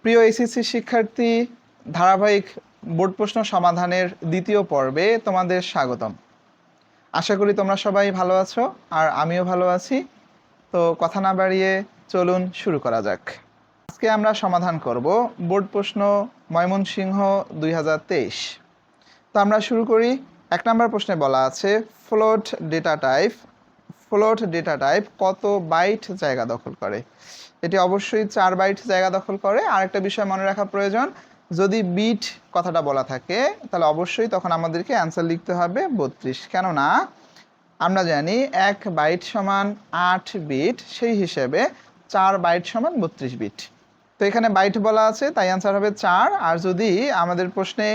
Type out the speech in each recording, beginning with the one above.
প্রিয় এইচএসসি শিক্ষার্থী, ধারাবাহিক বোর্ড প্রশ্ন সমাধানের দ্বিতীয় পর্বে তোমাদের স্বাগতম। আশা করি তোমরা সবাই ভালো আছো আর আমিও ভালো আছি। তো কথা না বাড়িয়ে চলুন শুরু করা যাক। আজকে আমরা সমাধান করব বোর্ড প্রশ্ন ময়মনসিংহ 2023। তো আমরা শুরু করি। 1 নম্বর প্রশ্নে বলা আছে ফ্লোট ডেটা টাইপ কত বাইট জায়গা দখল করে। এটি অবশ্যই 4 বাইট জায়গা দখল করে। আরেকটা বিষয় মনে রাখা প্রয়োজন, যদি বিট কথাটা বলা থাকে তাহলে অবশ্যই তখন আমাদেরকে অ্যান্সার লিখতে হবে 32, কেননা আমরা জানি 1 বাইট সমান 8 বিট, সেই হিসেবে 4 বাইট সমান 32 বিট। তো এখানে বাইট বলা আছে তাই অ্যান্সার হবে 4, আর যদি আমাদের প্রশ্নে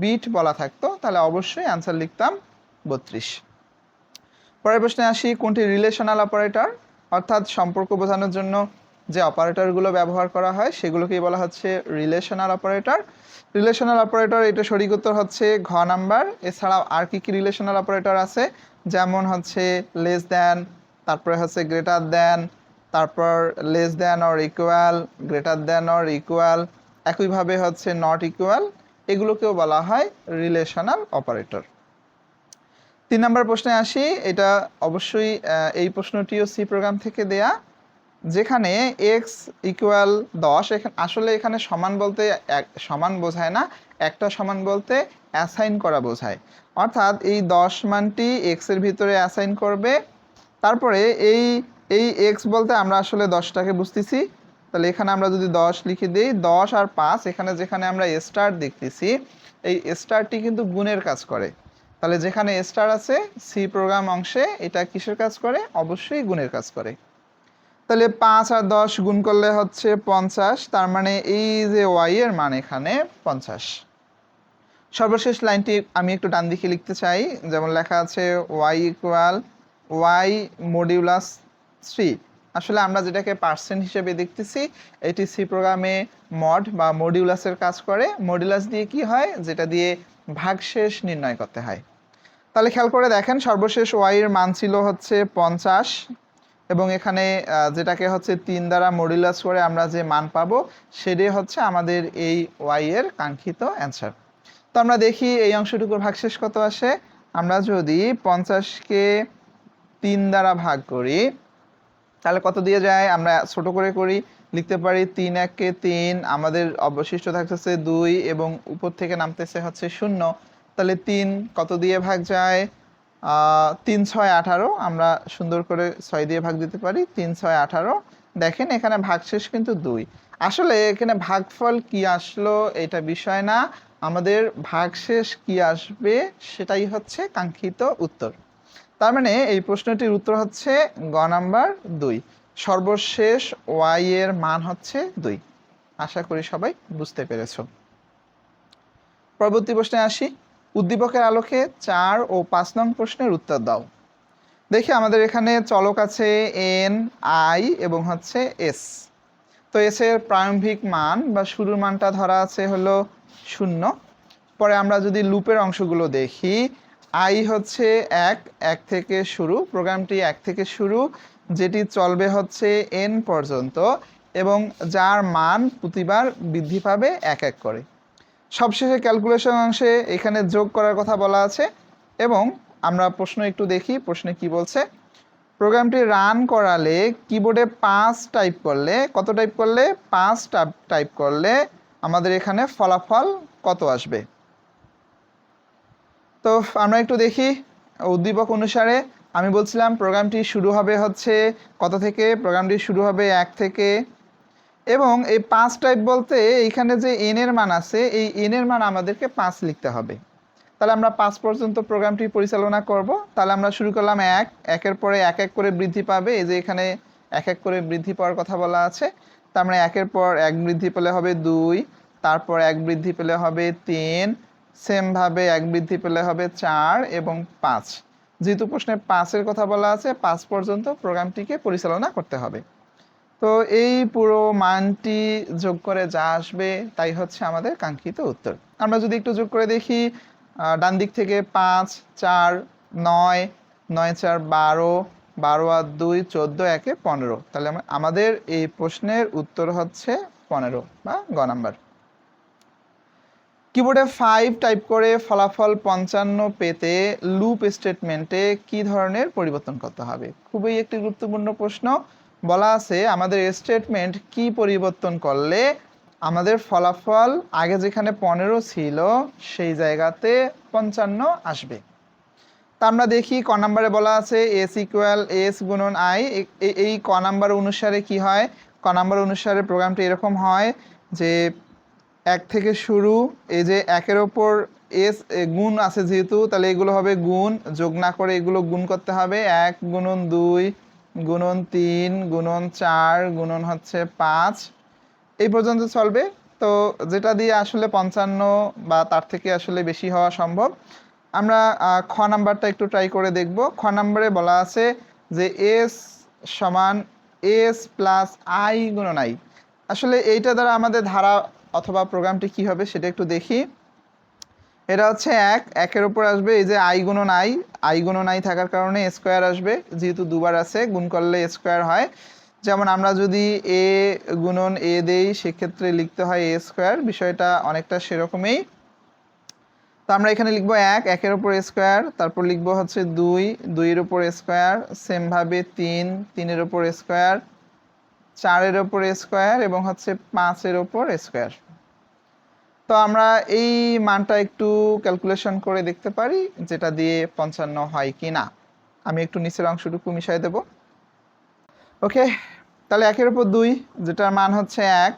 বিট বলা থাকতো তাহলে অবশ্যই অ্যান্সার লিখতাম 32। পরের প্রশ্নে আসি, কোনটি রিলেশনাল অপারেটর, অর্থাৎ সম্পর্ক বোঝানোর জন্য যে অপারেটরগুলো ব্যবহার করা হয় সেগুলোকেই বলা হচ্ছে রিলেশনাল অপারেটর। রিলেশনাল অপারেটর এটা সঠিক উত্তর হচ্ছে ঘ নাম্বার। এছাড়াও আর কি রিলেশনাল অপারেটর আছে, যেমন হচ্ছে লেস দ্যান, তারপরে হচ্ছে গ্রেটার দ্যান, তারপর less than or equal, greater than or equal, একইভাবে হচ্ছে নট ইকুয়াল, এগুলোকেও বলা হয় রিলেশনাল অপারেটর। 3 নম্বর প্রশ্নে আসি। এটা অবশ্যই এই প্রশ্নটিও সি প্রোগ্রাম থেকে দেয়া, যেখানে এক্স ইকুয়াল 10, আসলে এখানে সমান বলতে সমান বোঝায় না, একটা সমান বলতে অ্যাসাইন করা বোঝায়। অর্থাৎ এই 10 মানটি এক্সের ভিতরে অ্যাসাইন করবে। তারপরে এই এই এক্স বলতে আমরা আসলে 10টাকে বুঝতেছি, তাহলে এখানে আমরা যদি 10 লিখে দিই, 10 আর 5, এখানে যেখানে আমরা স্টার দেখতেছি এই স্টারটি কিন্তু গুণের কাজ করে। তাহলে যেখানে স্টার আছে সি প্রোগ্রাম অংশে এটা কিসের কাজ করে? অবশ্যই গুণের কাজ করে। তাহলে 5 আর 10 গুণ করলে হচ্ছে 50, তার মানে এই যে ওয়াই এর মান এখানে 50। সর্বশেষ লাইনটি আমি একটু ডান দিকে লিখতে চাই, যেমন লেখা আছে ওয়াই ইকুয়াল ওয়াই মডিউলাস 3। আসলে আমরা যেটাকে পার্সেন্ট হিসেবে দেখতেছি, এটি সি প্রোগ্রামে মড বা মডিউলাসের কাজ করে। মডিউলাস দিয়ে কি হয়? যেটা দিয়ে ভাগশেষ নির্ণয় করতে হয়। তাহলে খেয়াল করে দেখেন, সর্বশেষ ওয়াই এর মান ছিল হচ্ছে 50, এবং এখানে যেটাকে হচ্ছে 3 দ্বারা মডুলাস করে আমরা যে মান পাবো সেটাই হচ্ছে আমাদের এই ওয়াই এর কাঙ্ক্ষিত অ্যান্সার। তো আমরা দেখি এই অংশটুকুর ভাগশেষ কত আসে। আমরা যদি 50কে 3 দ্বারা ভাগ করি তাহলে কত দিয়ে যায়? আমরা ছোট করে করি, লিখতে পারি 3 1 3, আমাদের অবশিষ্ট থাকতেছে 2 এবং উপর থেকে নামতেছে হচ্ছে 0। তাহলে 3 কত দিয়ে ভাগ যায়? 3 6 18, আমরা সুন্দর করে 6 দিয়ে ভাগ দিতে পারি, 3 6 18। দেখেন এখানে ভাগশেষ কিন্তু 2। আসলে এখানে ভাগফল কি আসলো এটা বিষয় না, আমাদের ভাগশেষ কি আসবে সেটাই হচ্ছে কাঙ্ক্ষিত উত্তর। তার মানে এই প্রশ্নটির উত্তর হচ্ছে গ নাম্বার 2, সর্বশেষ ওয়াই এর মান হচ্ছে 2। আশা করি সবাই বুঝতে পেরেছো। পরবর্তী প্রশ্নে আসি। উদ্দীপকের আলোকে 4 ও 5 নং প্রশ্নের উত্তর দাও। দেখি আমাদের এখানে চলক আছে এন, আই এবং হচ্ছে এস। তো এস এর প্রারম্ভিক মান বা শুরুর মানটা ধরা আছে হলো 0। পরে আমরা যদি লুপের অংশগুলো দেখি, আই হচ্ছে 1 থেকে শুরু, প্রোগ্রামটি 1 থেকে শুরু, যেটি চলবে হচ্ছে এন পর্যন্ত এবং যার মান প্রতিবার বৃদ্ধি পাবে 1 1 করে। সবশেষে ক্যালকুলেশন অংশে এখানে যোগ করার কথা বলা আছে। এবং আমরা প্রশ্ন একটু দেখি, প্রশ্নে কি বলছে। প্রোগ্রামটি রান করালে কিবোর্ডে 5 টাইপ করলে, কত টাইপ করলে? 5 টাইপ করলে আমাদের এখানে ফলাফল কত আসবে? তো আমরা একটু দেখি উদ্দীপক অনুসারে। আমি বলছিলাম প্রোগ্রামটি শুরু হবে হচ্ছে কত থেকে? প্রোগ্রামটি শুরু হবে 1 থেকে, এবং এই 5 টাইপ বলতে এইখানে যে এন এর মান আছে এই এন এর মান আমাদেরকে 5 লিখতে হবে। তাহলে আমরা 5 পর্যন্ত প্রোগ্রামটি পরিচালনা করব। তাহলে আমরা শুরু করলাম 1, 1-এর পরে 1 1 করে বৃদ্ধি পাবে, এই যে এখানে 1 1 করে বৃদ্ধি পাওয়ার কথা বলা আছে। তার মানে 1-এর পর 1 বৃদ্ধি পেলে হবে 2, তারপর 1 বৃদ্ধি পেলে হবে 3, সেমভাবে 1 বৃদ্ধি পেলে হবে 4 এবং 5। যেহেতু প্রশ্নে 5-এর কথা বলা আছে, 5 পর্যন্ত প্রোগ্রামটিকে পরিচালনা করতে হবে। তো এই পুরো মানটি যোগ করে যা আসবে তাই হচ্ছে আমাদের কাঙ্ক্ষিত উত্তর। আমরা যদি একটু যোগ করে দেখি, ডান দিক থেকে 5 4 9 9 4 12, 12 আর 2 14, 1 15। তাহলে আমাদের এই প্রশ্নের উত্তর হচ্ছে 15 বা গ নাম্বার। কিবোর্ডে 5 টাইপ করে ফলাফল 55 পেতে লুপ স্টেটমেন্টে কি ধরনের পরিবর্তন করতে হবে? খুবই একটি গুরুত্বপূর্ণ প্রশ্ন। বলা আছে আমাদের স্টেটমেন্ট কি পরিবর্তন করলে আমাদের ফলাফল আগে যেখানে 15 ছিল সেই জায়গাতে 55 আসবে। তা আমরা দেখি ক নাম্বারে বলা আছে এস ইকুয়াল এস গুণন আই। এই ক নাম্বার অনুসারে কি হয়? ক নাম্বার অনুসারে প্রোগ্রামটি এরকম হয় যে 1 থেকে শুরু, এই যে 1-এর ওপর এস গুণ আছে যেহেতু, তাহলে এগুলো হবে গুণ, যোগ না করে এগুলো গুণ করতে হবে। 1 গুণন 2 গুণন 3 গুণন 4 গুণন হচ্ছে 5, এই পর্যন্ত চলবে। তো যেটা দিয়ে আসলে 55 বা তার থেকে আসলে বেশি হওয়া সম্ভব। আমরা খ নাম্বারটা একটু ট্রাই করে দেখব। খ নাম্বারে বলা আছে যে এস সমান এস প্লাস আই গুণন আই। আসলে এইটা দ্বারা আমাদের ধারা অথবা প্রোগ্রামটি কি হবে সেটা একটু দেখি। এটা হচ্ছে 1-এর উপর আসবে এই যে আই গুণন আই থাকার কারণে স্কোয়ার আসবে, যেহেতু দুবার আছে গুণ করলে স্কোয়ার হয়। যেমন আমরা যদি এ গুণন এ দেই সেক্ষেত্রে লিখতে হয় এ স্কোয়ার, বিষয়টা অনেকটা সেরকমই। তো আমরা এখানে লিখবো 1-এর উপর স্কোয়ার, তারপর লিখবো হচ্ছে 2-এর উপর স্কোয়ার, সেমভাবে 3-এর উপর স্কোয়ার, 4-এর উপর স্কোয়ার এবং হচ্ছে 5-এর উপর স্কোয়ার। তো আমরা এই মানটা একটু ক্যালকুলেশন করে দেখতে পারি যেটা দিয়ে 55 হয় কি না। আমি একটু নিচের অংশটুকু মিশাই দেব। ওকে, তাহলে 1-এর উপর 2 যেটার মান হচ্ছে 1,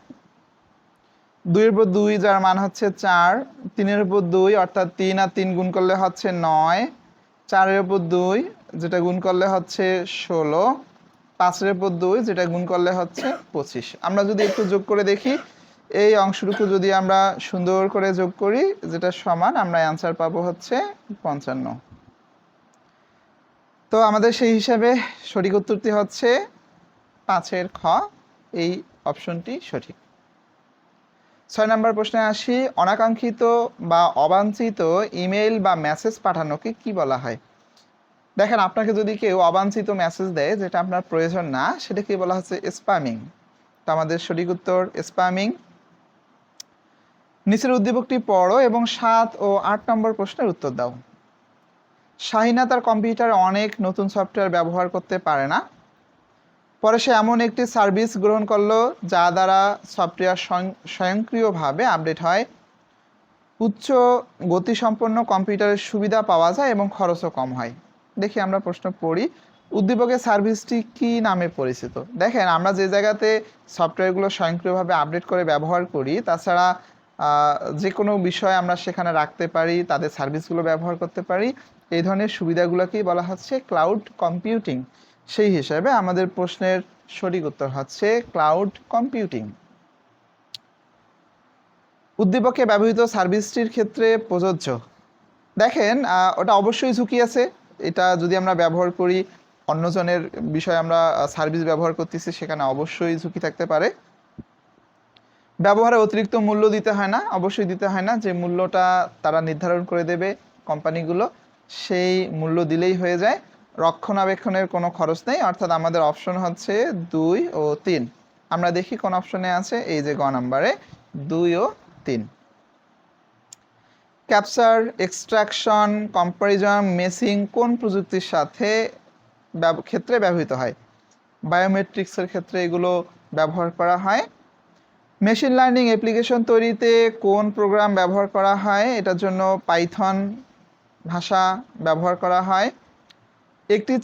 2-এর উপর 2 যার মান হচ্ছে 4, 3-এর উপর 2 অর্থাৎ 3 আর 3 গুণ করলে হচ্ছে 9, 4-এর উপর 2 যেটা গুণ করলে হচ্ছে 16, 5-এর উপর 2 যেটা গুণ করলে হচ্ছে 25। আমরা যদি একটু যোগ করে দেখি, এই অংশটুকু যদি আমরা সুন্দর করে যোগ করি যেটা সমান, আমরা অ্যান্সার পাবো হচ্ছে 55। তো আমাদের সেই হিসাবে সঠিক উত্তরটি হচ্ছে 5-এর খ, এই অপশনটি সঠিক। 6 নম্বর প্রশ্নে আসি। অনাকাঙ্ক্ষিত বা অবাঞ্ছিত ইমেইল বা মেসেজ পাঠানোকে কি বলা হয়? দেখেন, আপনাকে যদি কেউ অবাঞ্ছিত মেসেজ দেয় যেটা আপনার প্রয়োজন না, সেটাকে বলা হচ্ছে স্প্যামিং। তো আমাদের সঠিক উত্তর স্প্যামিং। নিচের উদ্দীপকটি পড়ো এবং 7 ও 8 নম্বর প্রশ্নের উত্তর দাও। শাহিনা তার কম্পিউটারে অনেক নতুন সফটওয়্যার ব্যবহার করতে পারে না। পরে সে এমন একটি সার্ভিস গ্রহণ করলো যা দ্বারা সফটওয়্যার স্বয়ংক্রিয়ভাবে আপডেট হয়, উচ্চ গতিসম্পন্ন কম্পিউটারের সুবিধা পাওয়া যায় এবং খরচও কম হয়। দেখি আমরা প্রশ্ন পড়ি। উদ্দীপকের সার্ভিসটি কি নামে পরিচিত? দেখেন, আমরা যে জায়গাতে সফটওয়্যারগুলো স্বয়ংক্রিয়ভাবে আপডেট করে ব্যবহার করি, তাছাড়া যে কোনো বিষয় আমরা সেখানে রাখতে পারি, তাদের সার্ভিসগুলো ব্যবহার করতে পারি, এই ধরনের সুবিধাগুলোকেই বলা হচ্ছে ক্লাউড কম্পিউটিং। সেই হিসাবে আমাদের প্রশ্নের সঠিক উত্তর হচ্ছে ক্লাউড কম্পিউটিং। উদ্দীপকে ব্যবহৃত সার্ভিসটির ক্ষেত্রে প্রযোজ্য। দেখেন, ওটা অবশ্যই ঝুঁকি আছে। এটা যদি আমরা ব্যবহার করি, অন্যজনের বিষয়ে আমরা সার্ভিস ব্যবহার করতেছি, সেখানে অবশ্যই ঝুঁকি থাকতে পারে। ব্যবহারে অতিরিক্ত মূল্য দিতে হয় না, অবশ্যই দিতে হয় না। যে মূল্যটা তারা নির্ধারণ করে দেবে কোম্পানিগুলো, সেই মূল্য দিলেই হয়ে যায়। রক্ষণাবেক্ষণের কোনো খরচ নেই, অর্থাৎ আমাদের অপশন হচ্ছে 2 ও 3। আমরা দেখি কোন অপশনে আছে, এই যে গ নাম্বারে 2 ও 3। ক্যাপচার, এক্সট্রাকশন, কম্পারিজন, মেসিং কোন প্রযুক্তির সাথে ক্ষেত্রে ব্যবহৃত হয়? বায়োমেট্রিক্সের ক্ষেত্রে এগুলো ব্যবহার করা হয়। মেশিন লার্নিং অ্যাপ্লিকেশন তৈরিতে কোন প্রোগ্রাম ব্যবহার করা হয়? এটার জন্য পাইথন ভাষা ব্যবহার করা হয়। একটি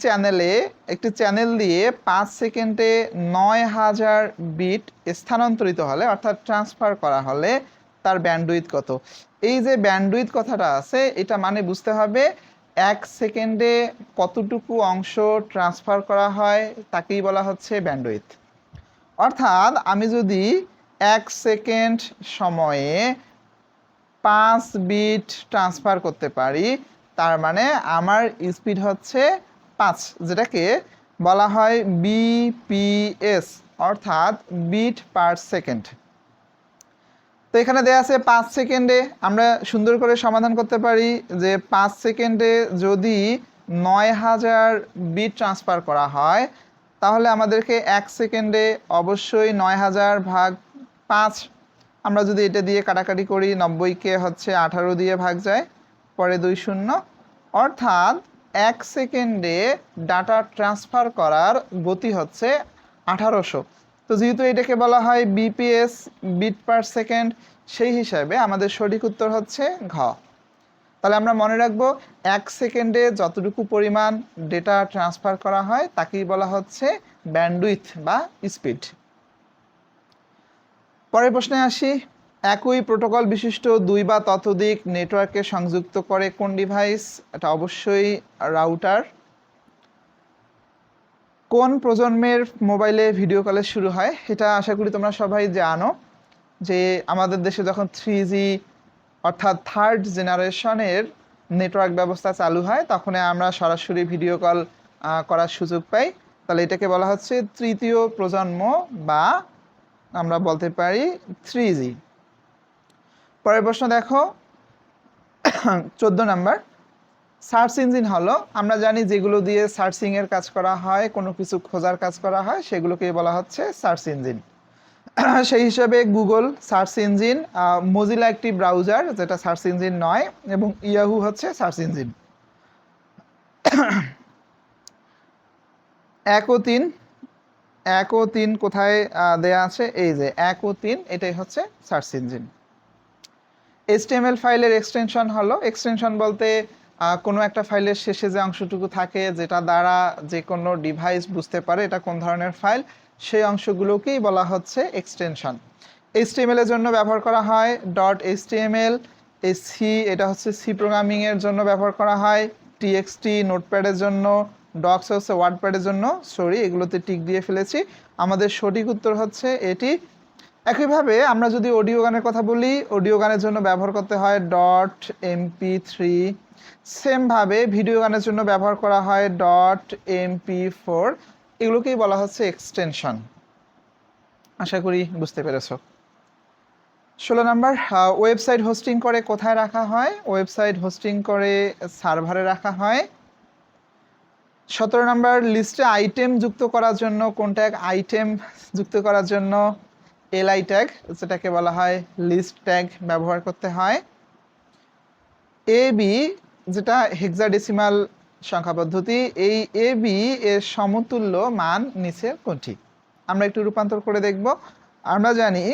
চ্যানেল দিয়ে 5 সেকেন্ডে 9000 বিট স্থানান্তরিত হলে, অর্থাৎ ট্রান্সফার করা হলে তার ব্যান্ডউইথ কত? এই যে ব্যান্ডউইথ কথাটা আছে, এটা মানে বুঝতে হবে 1 সেকেন্ডে কতটুকু অংশ ট্রান্সফার করা হয় তাকেই বলা হচ্ছে ব্যান্ডউইথ। অর্থাৎ আমি যদি 1 সেকেন্ড সময়ে 5 বিট ট্রান্সফার করতে পারি, তার মানে আমার স্পিড হচ্ছে 5, যেটাকে বলা হয় বিপিএস, অর্থাৎ বিট পার সেকেন্ড। তো এখানে দেয়া আছে 5 সেকেন্ডে। আমরা সুন্দর করে সমাধান করতে পারি যে 5 সেকেন্ডে যদি 9000 বিট ট্রান্সফার করা হয়, তাহলে আমাদেরকে 1 সেকেন্ডে অবশ্যই 9000 ভাগ 5 আমরা যদি এটা দিয়ে কাটাকাটি করি 90-কে হচ্ছে 18 দিয়ে ভাগ যায়, পরে 2 শূন্য, অর্থাৎ 1 সেকেন্ডে ডাটা ট্রান্সফার করার গতি হচ্ছে 1800। তো যেহেতু এটাকে বলা হয় বিপিএস, বিট পার সেকেন্ড, সেই হিসাবে আমাদের সঠিক উত্তর হচ্ছে ঘ। তাহলে আমরা মনে রাখবো 1 সেকেন্ডে যতটুকু পরিমাণ ডেটা ট্রান্সফার করা হয় তাকেই বলা হচ্ছে ব্যান্ডউইথ বা স্পিড। পরের প্রশ্নে আসি, একই প্রোটোকল বিশিষ্ট 2 বা ততোধিক নেটওয়ার্ককে সংযুক্ত করে কোন ডিভাইস? এটা অবশ্যই রাউটার। কোন প্রজন্মের মোবাইলে ভিডিও কলের শুরু হয়? এটা আশা করি তোমরা সবাই জানো যে আমাদের দেশে যখন 3G অর্থাৎ থার্ড জেনারেশনের নেটওয়ার্ক ব্যবস্থা চালু হয় তখন আমরা সরাসরি ভিডিও কল করার সুযোগ পাই। তাহলে এটাকে বলা হচ্ছে তৃতীয় প্রজন্ম বা আমরা বলতে পারি 3G। পরের প্রশ্ন দেখো 14 নাম্বার, সার্চ ইঞ্জিন হলো, আমরা জানি যেগুলো দিয়ে সার্চিং এর কাজ করা হয়, কোনো কিছু খোঁজার কাজ করা হয়, সেগুলোকে বলা হচ্ছে সার্চ ইঞ্জিন। সেই হিসাবে গুগল সার্চ ইঞ্জিন, মজিলা একটি ব্রাউজার যেটা সার্চ ইঞ্জিন নয়, এবং ইয়াহু হচ্ছে সার্চ ইঞ্জিন। 1 ও 3, 1 ও 3 কোথায় দেয়া আছে? এই যে 1 ও 3, এটাই হচ্ছে সার্চ ইঞ্জিন। HTML ফাইলের এক্সটেনশন হলো, এক্সটেনশন বলতে কোনো একটা ফাইলের শেষে যে অংশটুকু থাকে যেটা দ্বারা যে কোনো ডিভাইস বুঝতে পারে এটা কোন ধরনের ফাইল, সেই অংশগুলোকেই বলা হচ্ছে এক্সটেনশন। HTML এর জন্য ব্যবহার করা হয় .html, সি এটা হচ্ছে সি প্রোগ্রামিং এর জন্য ব্যবহার করা হয়, TXT নোটপ্যাডের জন্য, ডক্স হচ্ছে ওয়ার্ডপ্যাডের জন্য। সরি, এগুলোতে টিক দিয়ে ফেলেছি। আমাদের সঠিক উত্তর হচ্ছে এটি। একইভাবে আমরা যদি অডিও গানের কথা বলি, অডিও গানের জন্য ব্যবহার করতে হয় .mp3। সেমভাবে ভিডিও গানের জন্য ব্যবহার করা হয় .mp4। এগুলোকেই বলা হচ্ছে এক্সটেনশন। আশা করি বুঝতে পেরেছো। 16 নাম্বার, ওয়েবসাইট হোস্টিং করে কোথায় রাখা হয়? ওয়েবসাইট হোস্টিং করে সার্ভারে রাখা হয়। 17 নাম্বার, লিস্টে আইটেম যুক্ত করার জন্য কোন ট্যাগ? আইটেম যুক্ত করার জন্য li ট্যাগ, যেটাকে বলা হয় লিস্ট ট্যাগ, ব্যবহার করতে হয়। ab যেটা হেক্সাডেসিমাল সংখ্যা পদ্ধতি, এই ab এর সমতুল্য মান নিচের কোনটি? আমরা একটু রূপান্তর করে দেখব। আমরা জানি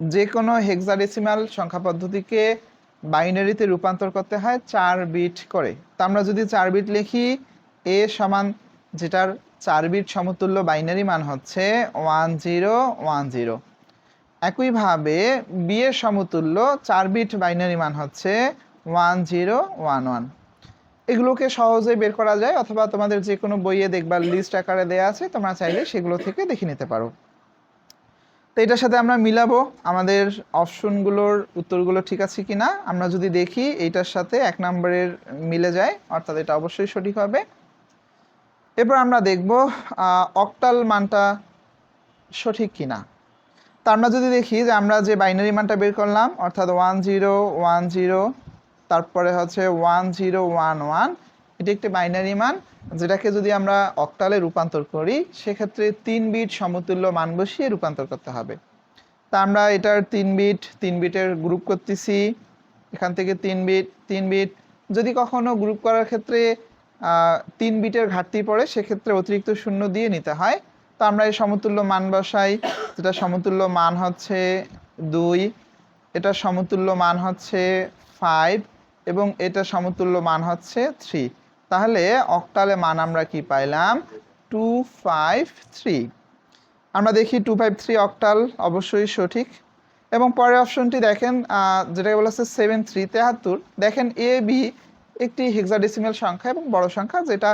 যে কোনো হেক্সাডেসিমাল সংখ্যা পদ্ধতিকে বাইনারিতে রূপান্তর করতে হয় 4 বিট করে। তো আমরা যদি 4 বিট লিখি, a সমান যেটার 4 বিট সমতুল্য বাইনারি মান হচ্ছে 1010। একইভাবে b এর সমতুল্য 4 বিট বাইনারি মান হচ্ছে 1011। এগুলোকে সহজেই বের করা যায়, অথবা তোমাদের যে কোনো বইয়ে দেখবা লিস্ট আকারে দেয়া আছে, তোমরা চাইলে সেগুলো থেকে দেখে নিতে পারো। তো এটার সাথে আমরা মিলাবো আমাদের অপশনগুলোর উত্তরগুলো ঠিক আছে কিনা। আমরা যদি দেখি এইটার সাথে 1 নম্বরের মিলে যায়, অর্থাৎ এটা অবশ্যই সঠিক হবে। এরপর আমরা দেখব অক্টাল মানটা সঠিক কিনা। তো আমরা যদি দেখি যে আমরা যে বাইনারি মানটা বের করলাম, অর্থাৎ 1010, তারপরে হচ্ছে 1011, এটি একটি বাইনারি মান, যেটাকে যদি আমরা অক্টালে রূপান্তর করি সেক্ষেত্রে 3 বিট সমতুল্য মান বসিয়ে রূপান্তর করতে হবে। তা আমরা এটার 3 বিটের গ্রুপ করতেছি, এখান থেকে 3 বিট। যদি কখনো গ্রুপ করার ক্ষেত্রে 3 বিটের ঘাটতি পড়ে, সেক্ষেত্রে অতিরিক্ত শূন্য দিয়ে নিতে হয়। তো আমরা এই সমতুল্য মান বসাই, যেটা সমতুল্য মান হচ্ছে 2, এটা সমতুল্য মান হচ্ছে 5, এবং এটা সমতুল্য মান হচ্ছে 3। তাহলে অক্টালে মান আমরা কি পাইলাম? 253। আমরা দেখি 253 অক্টাল অবশ্যই সঠিক। এবং পরের অপশনটি দেখেন, যেটাকে বলা হচ্ছে 7373। দেখেন এ বি একটি হেক্সাডেসিমাল সংখ্যা এবং বড় সংখ্যা, যেটা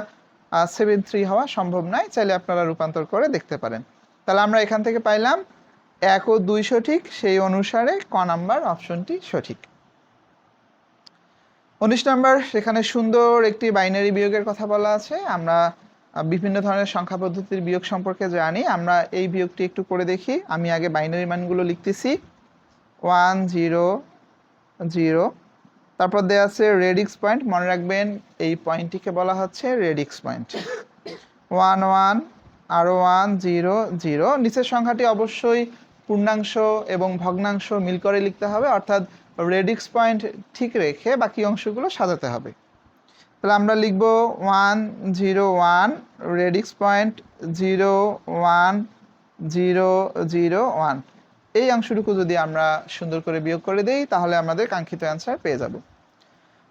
73 হওয়া সম্ভব নয়। চাইলে আপনারা রূপান্তর করে দেখতে পারেন। তাহলে আমরা এখান থেকে পাইলাম 1 ও 2 সঠিক, সেই অনুসারে ক নাম্বার অপশনটি সঠিক। 19 নাম্বার, সেখানে সুন্দর একটি বাইনারি বিয়োগের কথা বলা আছে। আমরা বিভিন্ন ধরনের সংখ্যা পদ্ধতির বিয়োগ সম্পর্কে জানি। আমরা এই বিয়োগটি একটু করে দেখি। আমি আগে বাইনারি মানগুলো লিখতেছি। 100, তারপর দেওয়া আছে রেডিক্স পয়েন্ট, মনে রাখবেন এই পয়েন্টটিকে বলা হচ্ছে রেডিক্স পয়েন্ট। 11, আরও 100, নিচের সংখ্যাটি অবশ্যই পূর্ণাংশ এবং ভগ্নাংশ মিল করে লিখতে হবে, অর্থাৎ রেডিক্স পয়েন্ট ঠিক রেখে বাকি অংশগুলো সাজাতে হবে। তাহলে আমরা লিখব 1 0 1, রেডিক্স পয়েন্ট 0 1 0 0 1। এই অংশটুকু যদি আমরা সুন্দর করে বিয়োগ করে দেই তাহলে আমাদের কাঙ্ক্ষিত অ্যান্সার পেয়ে যাব।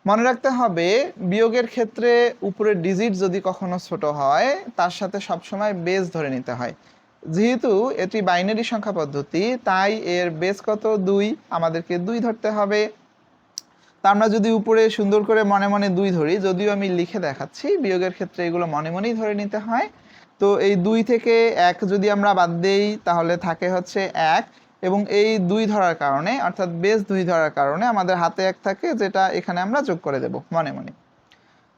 মনে রাখতে হবে বিয়োগের ক্ষেত্রে উপরের ডিজিট যদি কখনো ছোট হয় তার সাথে সবসময় বেস ধরে নিতে হয়। যেহেতু এটি বাইনারি সংখ্যা পদ্ধতি তাই এর বেস কত 2, আমাদেরকে 2 ধরতে হবে। তা আমরা যদি উপরে সুন্দর করে মনে মনে 2 ধরি, যদিও আমি লিখে দেখাচ্ছি, বিয়োগের ক্ষেত্রে এগুলো মনে মনেই ধরে নিতে হয়। তো এই 2 থেকে 1 যদি আমরা বাদ দেই তাহলে থাকে হচ্ছে 1, এবং এই 2 ধরার কারণে অর্থাৎ বেস 2 ধরার কারণে আমাদের হাতে 1 থাকে, যেটা এখানে আমরা যোগ করে দেব মনে মনে।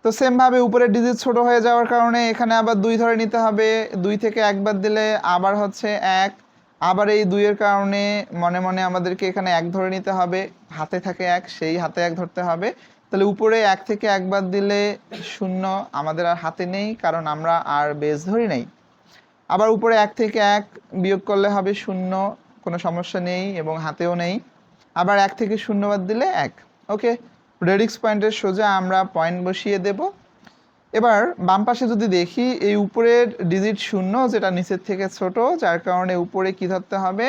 তো সেমভাবে উপরের ডিজিট ছোট হয়ে যাওয়ার কারণে এখানে আবার 2 ধরে নিতে হবে। 2 থেকে 1 বাদ দিলে আবার হচ্ছে 1, আবার এই 2 এর কারণে মনে মনে আমাদেরকে এখানে 1 ধরে নিতে হবে। হাতে থাকে 1, সেই হাতে 1 ধরতে হবে। তাহলে উপরে 1 থেকে 1 বাদ দিলে 0, আমাদের আর হাতে নেই কারণ আমরা আর বেস ধরি নাই। আবার উপরে 1 থেকে 1 বিয়োগ করলে হবে 0, কোনো সমস্যা নেই এবং হাতেও নেই। আবার 1 থেকে 0 বাদ দিলে 1। ওকে, রেডিক্স পয়েন্টের সোজা আমরা পয়েন্ট বসিয়ে দেব। এবার বাম পাশে যদি দেখি, এই উপরের ডিজিট 0 যেটা নিচের থেকে ছোট, যার কারণে উপরে কি ধরতে হবে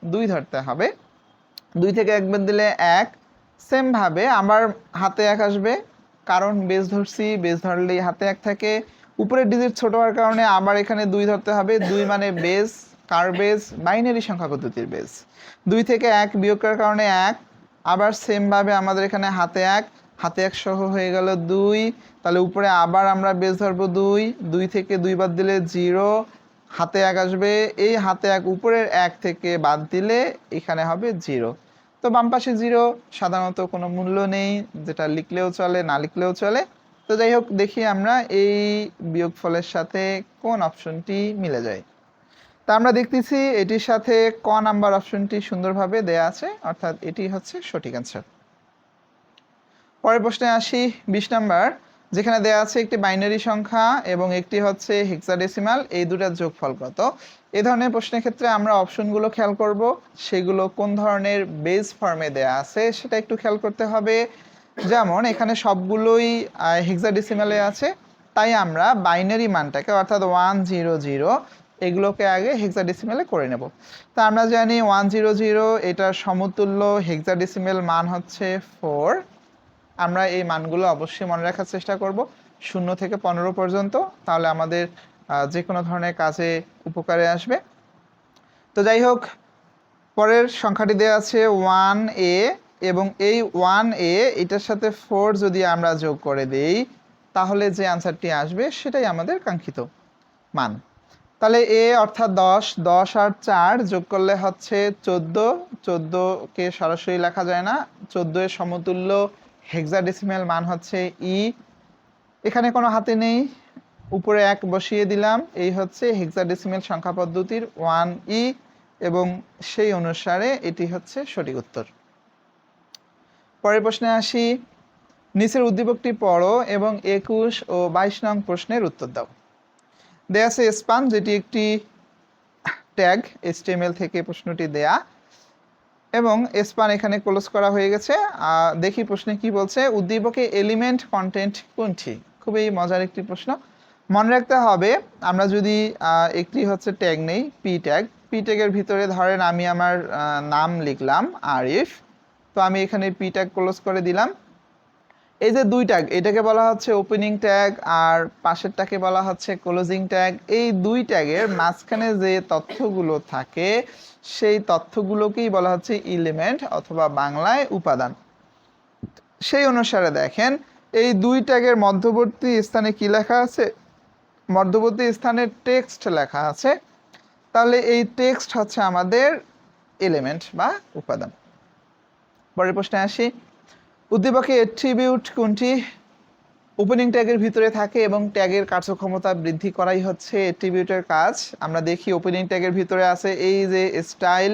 2 ধরতে হবে। 2 থেকে 1 বাদ দিলে 1। সেমভাবে আমার হাতে 1 আসবে কারণ বেস ধরছি, বেস ধরলেই হাতে 1 থাকে। উপরের ডিজিট ছোট হওয়ার কারণে আবার এখানে 2 ধরতে হবে। 2 মানে বেস, কার বেস, বাইনারি সংখ্যা পদ্ধতির বেস। 2 থেকে 1 বিয়োগ করার কারণে 1। আবার সেমভাবে আমাদের এখানে হাতে 1, হাতে 1 সহ হয়ে গেল 2। তাহলে উপরে আবার আমরা বেস ধরবো 2। 2 থেকে 2 বাদ দিলে 0, হাতে 1 আসবে। এই হাতে 1 উপরের 1 থেকে বাদ দিলে এখানে হবে 0। তো বাম পাশে 0 সাধারণত কোনো মূল্য নেই, যেটা লিখলেও চলে না লিখলেও চলে। তো যাই হোক, দেখি আমরা এই বিয়োগফলের সাথে কোন অপশনটি মিলে যায়। তা আমরা দেখতেছি এটির সাথে ক নাম্বার অপশনটি সুন্দরভাবে দেয়া আছে, অর্থাৎ এটি হচ্ছে সঠিক অ্যান্সার। পরের প্রশ্নে আসি 20 নাম্বার, যেখানে দেয়া আছে একটি বাইনারি সংখ্যা এবং একটি হচ্ছে হেক্সাডেসিমাল, এই দুটার যোগফল কত। এই ধরনের প্রশ্নের ক্ষেত্রে আমরা অপশনগুলো খেয়াল করব, সেগুলো কোন ধরনের বেস ফর্মে দেয়া আছে সেটা একটু খেয়াল করতে হবে। যেমন এখানে সবগুলোই হেক্সাডেসিমালে আছে, তাই আমরা বাইনারি মানটাকে অর্থাৎ 1 0 0 এগুলোকে আগে হেক্সাডেসিমালে করে নেব। তা আমরা জানি 1 0 0 এটার সমতুল্য হেক্সাডেসিমাল মান হচ্ছে 4। আমরা এই মানগুলো অবশ্যই মনে রাখার চেষ্টা করব 0 থেকে 15 পর্যন্ত, তাহলে আমাদের যে কোনো ধরনের কাজে উপকারে আসবে। তো যাই হোক, পরের সংখ্যাটি দেওয়া আছে 1a, এবং এই 1a এটার সাথে 4 যদি আমরা যোগ করে দেই তাহলে যে আনসারটি আসবে সেটাই আমাদের কাঙ্ক্ষিত মান। তাহলে a অর্থাৎ 10, 10 আর 4 যোগ করলে হচ্ছে 14। 14কে সরাসরি লেখা যায় না, 14 এর সমতুল্য হেক্সাডেসিমাল মান হচ্ছে ই। এখানে কোনো হাতে নেই, উপরে 1 বসিয়ে দিলাম, এই হচ্ছে হেক্সাডেসিমাল সংখ্যা পদ্ধতির 1e, এবং সেই অনুসারে এটি হচ্ছে সঠিক উত্তর। পরের প্রশ্নে আসি, নিচের উদ্দীপকটি পড়ো এবং 21 ও 22 নং প্রশ্নের উত্তর দাও। দেয়া আছে স্পান, যেটি একটি ট্যাগ, HTML থেকে প্রশ্নটি দেয়া, এবং স্পান এখানে ক্লোজ করা হয়ে গেছে। দেখি প্রশ্নে কি বলছে, উদ্দীপকে এলিমেন্ট কন্টেন্ট কোনটি। খুবই মজার একটি প্রশ্ন। মনে রাখতে হবে, আমরা যদি একটি হচ্ছে ট্যাগ নেই পি ট্যাগ, পি ট্যাগের ভিতরে ধরেন আমি আমার নাম লিখলাম আরিফ, তো আমি এখানে পি ট্যাগ ক্লোজ করে দিলাম। এই যে 2 ট্যাগ, এটাকে বলা হচ্ছে ওপেনিং ট্যাগ আর পাশেরটাকে বলা হচ্ছে ক্লোজিং ট্যাগ। এই 2 ট্যাগের মাঝখানে যে তথ্যগুলো থাকে সেই তথ্যগুলোকেই বলা হচ্ছে এলিমেন্ট অথবা বাংলায় উপাদান। সেই অনুসারে দেখেন এই 2 ট্যাগের মধ্যবর্তী স্থানে কি লেখা আছে, মধ্যবর্তী স্থানে টেক্সট লেখা আছে। তাহলে এই টেক্সট হচ্ছে আমাদের এলিমেন্ট বা উপাদান। পরের প্রশ্নে আসি, উদ্দীপকে অ্যাট্রিবিউট কোনটি ওপেনিং ট্যাগের ভিতরে থাকে এবং ট্যাগের কার্যক্ষমতা বৃদ্ধি করাই হচ্ছে অ্যাট্রিবিউটের কাজ। আমরা দেখি ওপেনিং ট্যাগের ভিতরে আছে এই যে স্টাইল,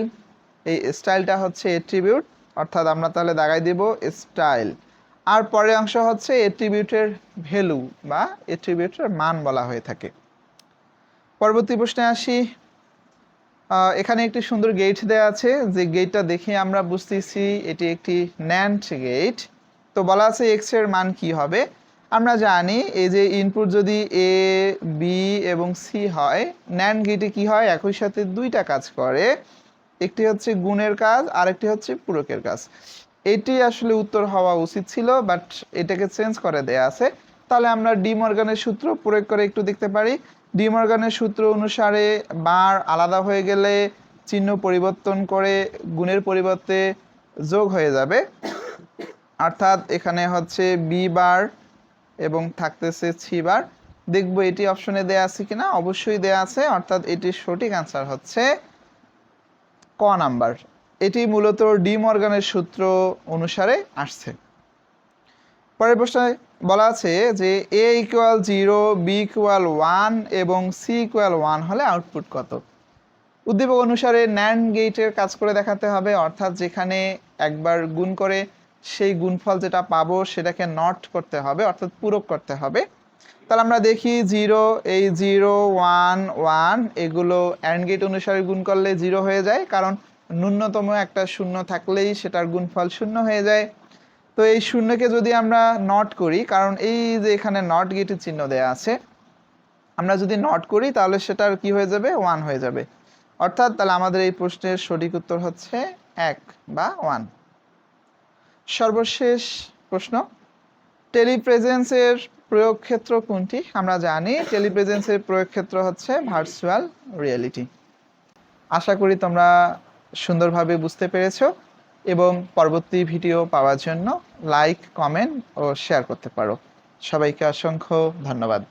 এই স্টাইলটা হচ্ছে অ্যাট্রিবিউট, অর্থাৎ আমরা তাহলে দাগাই দিব স্টাইল। আর পরের অংশ হচ্ছে অ্যাট্রিবিউটের ভ্যালু বা অ্যাট্রিবিউটের মান বলা হয়ে থাকে। পরবর্তী প্রশ্নে আসি, এখানে একটি সুন্দর গেট দেওয়া আছে, যে গেটটা দেখে আমরা বুঝতেছি এটি একটি ন্যান্ড গেট। তো বলা আছে এক্স এর মান কি হবে। আমরা জানি এই যে ইনপুট যদি এ বি এবং সি হয়, ন্যান্ড গেটে কি হয়, একই সাথে দুইটা কাজ করে, একটি হচ্ছে গুণের কাজ আর একটি হচ্ছে পূরকের কাজ। এটি আসলে উত্তর হওয়া উচিত ছিল, বাট এটাকে চেঞ্জ করে দেয়া আছে। তাহলে আমরা ডি মর্গানের সূত্র প্রয়োগ করে একটু দেখতে পারি। ডি মর্গানের সূত্র অনুসারে বার আলাদা হয়ে গেলে চিহ্ন পরিবর্তন করে গুণের পরিবর্তে যোগ হয়ে যাবে, অর্থাৎ এখানে হচ্ছে বি বার এবং থাকতেছে সি বার। দেখবো এটি অপশনে দেয়া আছে কিনা, অবশ্যই দেয়া আছে, অর্থাৎ এটির সঠিক আনসার হচ্ছে ক নাম্বার। এটি মূলত ডি মর্গানের সূত্র অনুসারে আসছে। পরের প্রশ্নে বলা আছে যে এ ইকুয়াল 0, বি ইকুয়াল 1 এবং সি ইকুয়াল 1 হলে আউটপুট কত। উদ্দীপক অনুসারে ন্যান্ড গেটের কাজ করে দেখাতে হবে, অর্থাৎ যেখানে একবার গুণ করে সেই গুণফল যেটা পাবো সেটাকে নট করতে হবে, অর্থাৎ পূরক করতে হবে। তাহলে আমরা দেখি 0, এই 0 1 1 এগুলো অ্যান্ড গেট অনুসারে গুণ করলে 0 হয়ে যায়, কারণ ন্যূনতম একটা শূন্য থাকলেই সেটার গুণফল 0 হয়ে যায়। তো এই শূন্যকে যদি আমরা নট করি, কারণ এই যে এখানে নট গেটের চিহ্ন দেয়া আছে, আমরা যদি নট করি তাহলে সেটার কি হয়ে যাবে, 1 হয়ে যাবে। অর্থাৎ তাহলে আমাদের এই প্রশ্নের সঠিক উত্তর হচ্ছে 1 বা 1। সর্বশেষ প্রশ্ন, টেলিপ্রেজেন্সের প্রয়োগ ক্ষেত্র কোনটি। আমরা জানি টেলিপ্রেজেন্সের প্রয়োগ ক্ষেত্র হচ্ছে ভার্চুয়াল রিয়েলিটি। আশা করি তোমরা সুন্দরভাবে বুঝতে পেরেছো এবং পরবর্তী ভিডিও পাওয়ার জন্য লাইক, কমেন্ট ও শেয়ার করতে পারো। সবাইকে অসংখ্য ধন্যবাদ।